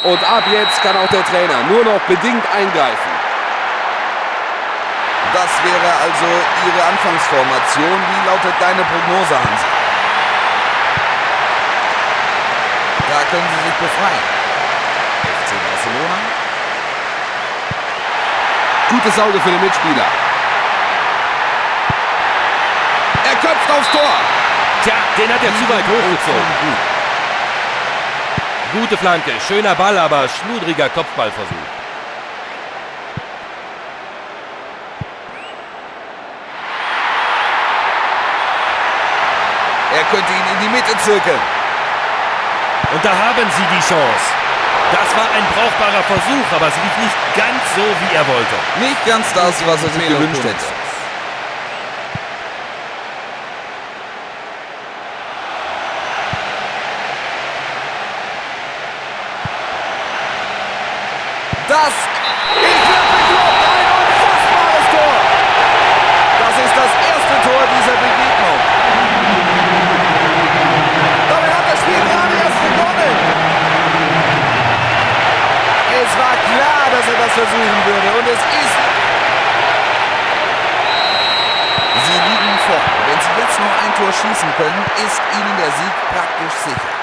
Und ab jetzt kann auch der Trainer nur noch bedingt eingreifen. Das wäre also Ihre Anfangsformation. Wie lautet deine Prognose, Hansi? Da können Sie sich befreien. FC Barcelona. Gutes Auge für den Mitspieler. Er köpft aufs Tor. Tja, den hat er zu weit hochgezogen. Gute Flanke, schöner Ball, aber schludriger Kopfballversuch. Er könnte ihn in die Mitte zirkeln. Und da haben sie die Chance. Das war ein brauchbarer Versuch, aber es lief nicht ganz so, wie er wollte. Nicht ganz das, was er sich gewünscht hätte. Das ist bekloppt, ein unfassbares Tor. Das ist das erste Tor dieser Begegnung. Damit hat das Spiel gerade erst begonnen. Es war klar, dass er das versuchen würde und es ist... Sie liegen vor. Wenn sie jetzt noch ein Tor schießen können, ist ihnen der Sieg praktisch sicher.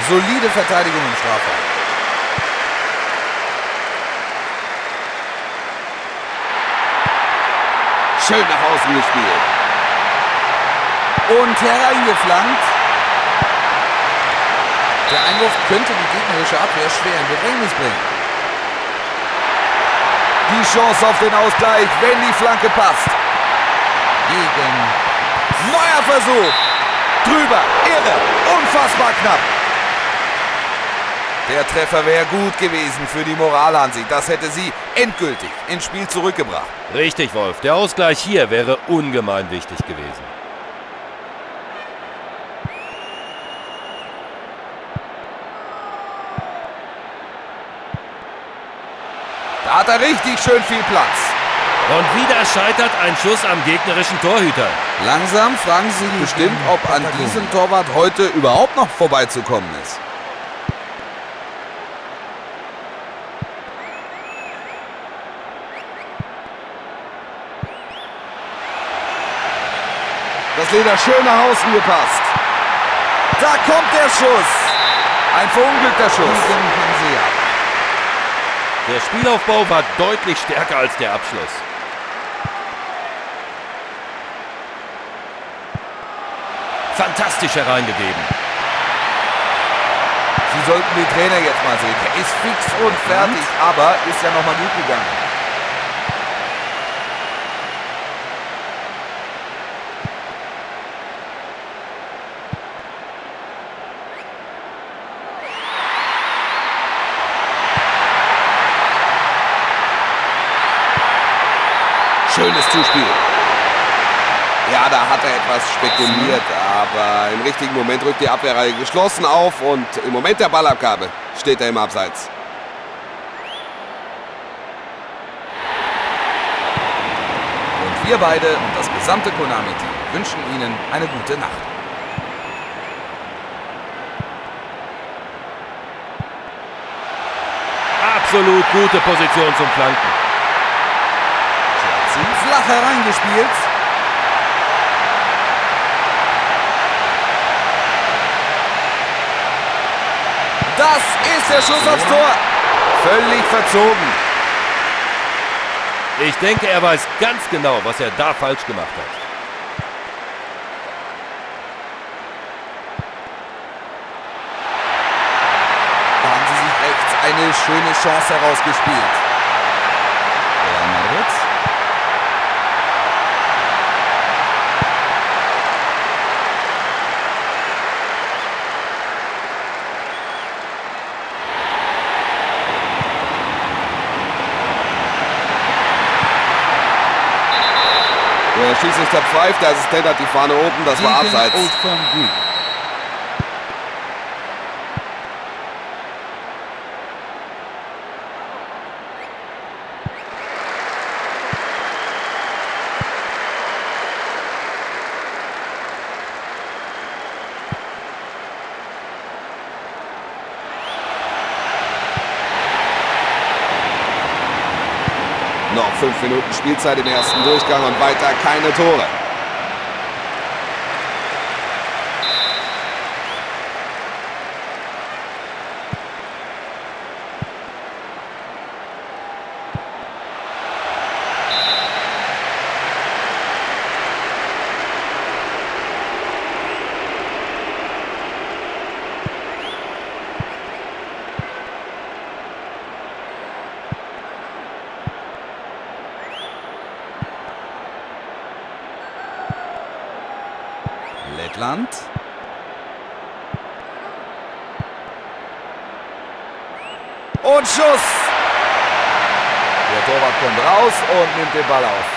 Solide Verteidigung im Strafraum. Schön nach außen gespielt. Und hereingeflankt. Der Einwurf könnte die gegnerische Abwehr schwer in Bedrängnis bringen. Die Chance auf den Ausgleich, wenn die Flanke passt. Gegen. Neuer Versuch. Drüber. Irre. Unfassbar knapp. Der Treffer wäre gut gewesen für die Moral, Hansi. Das hätte sie endgültig ins Spiel zurückgebracht. Richtig, Wolf. Der Ausgleich hier wäre ungemein wichtig gewesen. Da hat er richtig schön viel Platz. Und wieder scheitert ein Schuss am gegnerischen Torhüter. Langsam fragen Sie sich bestimmt, ob an diesem Torwart heute überhaupt noch vorbeizukommen ist. Das Leder schön nach außen gepasst. Da kommt der Schuss. Ein verunglückter Schuss. Der Spielaufbau war deutlich stärker als der Abschluss. Fantastisch hereingegeben. Sie sollten den Trainer jetzt mal sehen. Er ist fix und fertig, aber ist ja noch mal gut gegangen. Schönes Zuspiel. Ja, da hat er etwas spekuliert, aber im richtigen Moment rückt die Abwehrreihe geschlossen auf und im Moment der Ballabgabe steht er im Abseits. Und wir beide und das gesamte Konami-Team wünschen Ihnen eine gute Nacht. Absolut gute Position zum Flanken. Flach hereingespielt. Das ist der Schuss aufs Tor. Völlig verzogen. Ich denke, er weiß ganz genau, was er da falsch gemacht hat. Da haben sie sich rechts eine schöne Chance herausgespielt. Moritz. Der Schiedsrichter pfeift, der Assistent hat die Fahne oben, das war abseits. 5 Minuten Spielzeit im ersten Durchgang und weiter keine Tore. Lettland. Und Schuss. Der Torwart kommt raus und nimmt den Ball auf.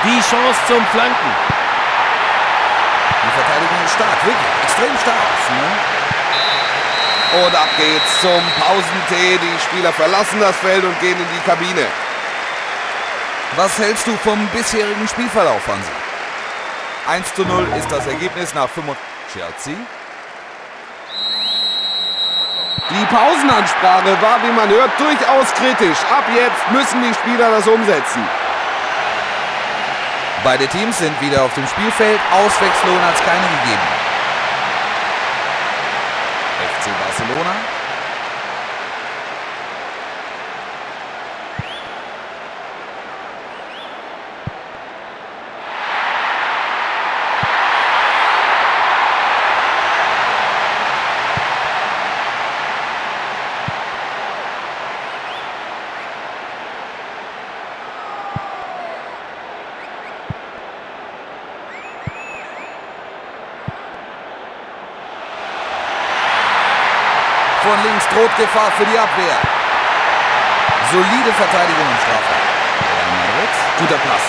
Die Chance zum Flanken. Die Verteidigung ist stark, wirklich extrem stark. Ne? Und ab geht's zum Pausentee. Die Spieler verlassen das Feld und gehen in die Kabine. Was hältst du vom bisherigen Spielverlauf, Hansi? 1:0 ist das Ergebnis nach 45. Chelsea. Die Pausenansprache war, wie man hört, durchaus kritisch. Ab jetzt müssen die Spieler das umsetzen. Beide Teams sind wieder auf dem Spielfeld. Auswechslungen hat es keine gegeben. FC Barcelona. Von links droht Gefahr für die Abwehr. Solide Verteidigung im Strafraum. Guter Pass.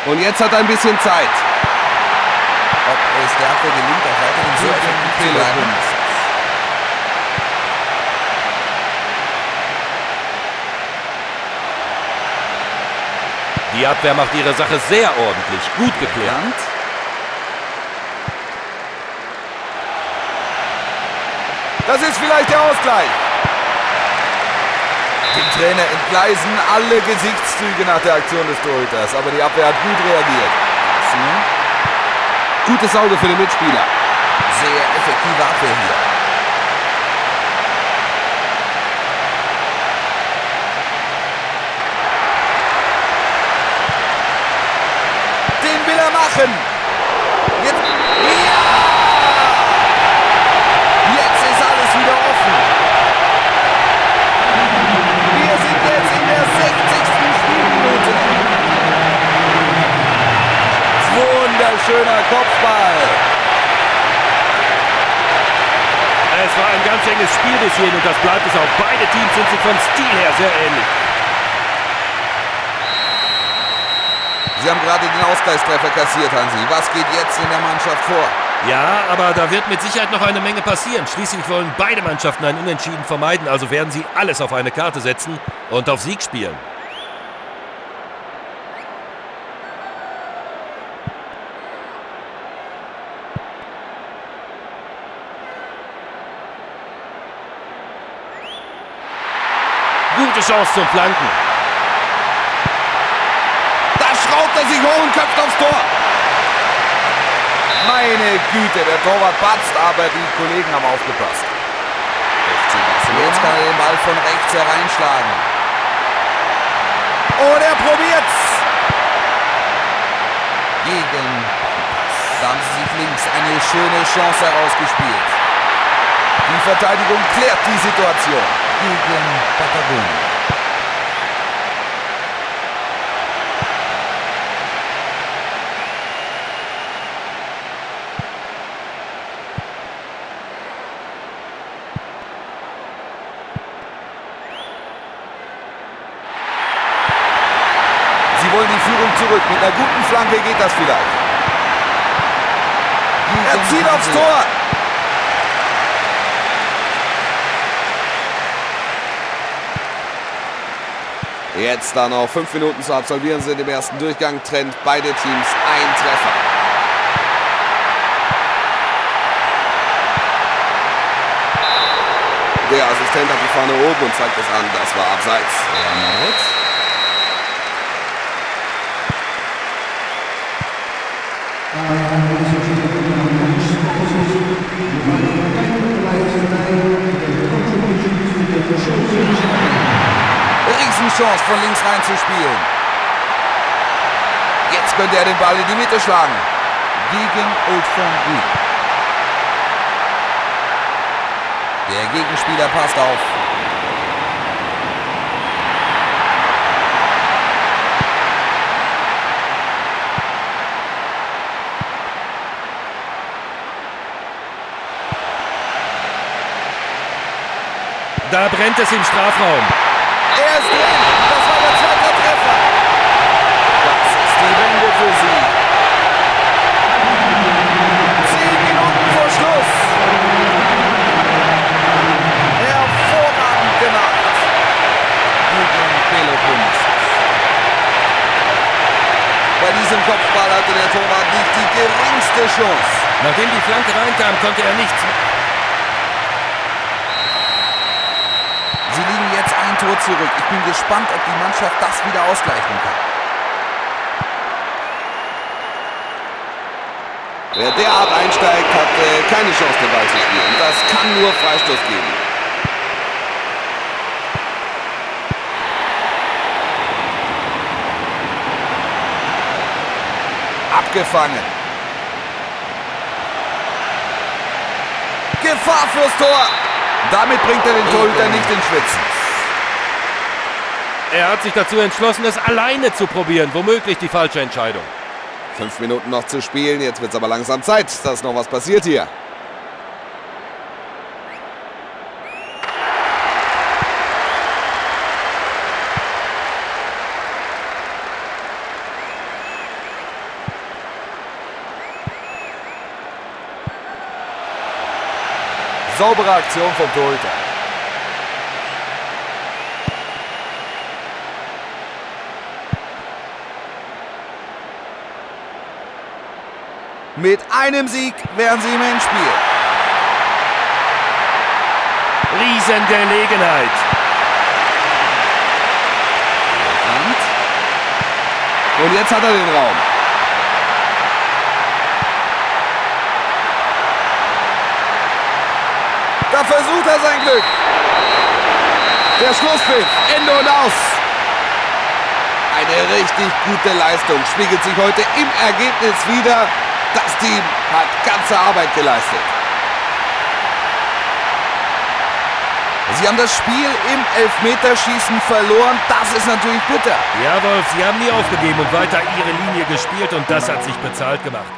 Und jetzt hat er ein bisschen Zeit. Ob es der Abwehr gelingt, auch weiterhin so effektiv zu bleiben. Die Abwehr macht ihre Sache sehr ordentlich. Gut geplant. Das ist vielleicht der Ausgleich. Dem Trainer entgleisen alle Gesichtszüge nach der Aktion des Torhüters, aber die Abwehr hat gut reagiert. Gutes Auge für den Mitspieler. Sehr effektive Abwehr hier. Den will er machen. Jetzt. Ja! Jetzt ist alles wieder offen. Wir sind jetzt in der 60. Spielminute. Wunderschöner Kopfball. Es war ein ganz enges Spiel bis hierhin und das bleibt es auch. Beide Teams sind sich vom Stil her sehr ähnlich. Sie haben gerade den Ausgleichstreffer kassiert, Hansi. Was geht jetzt in der Mannschaft vor? Ja, aber da wird mit Sicherheit noch eine Menge passieren. Schließlich wollen beide Mannschaften ein Unentschieden vermeiden, also werden sie alles auf eine Karte setzen und auf Sieg spielen. Gute Chance zum Flanken. Da schraubt er sich hoch und köpft aufs Tor. Meine Güte, der Torwart patzt, aber die Kollegen haben aufgepasst. FC Barcelona. Jetzt kann er den Ball von rechts hereinschlagen. Und er probiert's. Gegen. Da haben sie sich links eine schöne Chance herausgespielt. Die Verteidigung klärt die Situation. Gegen Patagonia. Sie wollen die Führung zurück. Mit einer guten Flanke geht das vielleicht. Er zieht aufs Tor. Jetzt da noch 5 Minuten zu absolvieren sind im ersten Durchgang. Trennt beide Teams ein Treffer. Der Assistent hat die Fahne oben und zeigt es an. Das war abseits. Real Madrid. Riesenchance von links reinzuspielen. Jetzt könnte er den Ball in die Mitte schlagen. Gegen Old Firm. Der Gegenspieler passt auf. Da brennt es im Strafraum. Er ist drin. Das war der zweite Treffer. Das ist die Wende für sie. 10 Minuten vor Schluss. Hervorragend gemacht. Gegen Peloponnesus. Bei diesem Kopfball hatte der Torwart nicht die geringste Chance. Nachdem die Flanke reinkam, konnte er nichts. Sie liegen jetzt ein Tor zurück. Ich bin gespannt, ob die Mannschaft das wieder ausgleichen kann. Wer derart einsteigt, hat keine Chance, den Ball zu spielen. Das kann nur Freistoß geben. Abgefangen. Gefahr fürs Tor. Damit bringt er den Torhüter nicht ins Schwitzen. Er hat sich dazu entschlossen, es alleine zu probieren. Womöglich die falsche Entscheidung. 5 Minuten noch zu spielen. Jetzt wird es aber langsam Zeit, dass noch was passiert hier. Saubere Aktion vom Torhüter. Mit einem Sieg wären sie im Endspiel. Riesengelegenheit. Und jetzt hat er den Raum. Da versucht er sein Glück. Der Schlusspfiff, Ende und aus. Eine richtig gute Leistung, spiegelt sich heute im Ergebnis wider. Das Team hat ganze Arbeit geleistet. Sie haben das Spiel im Elfmeterschießen verloren. Das ist natürlich bitter. Ja, Wolf, sie haben nie aufgegeben und weiter ihre Linie gespielt und das hat sich bezahlt gemacht.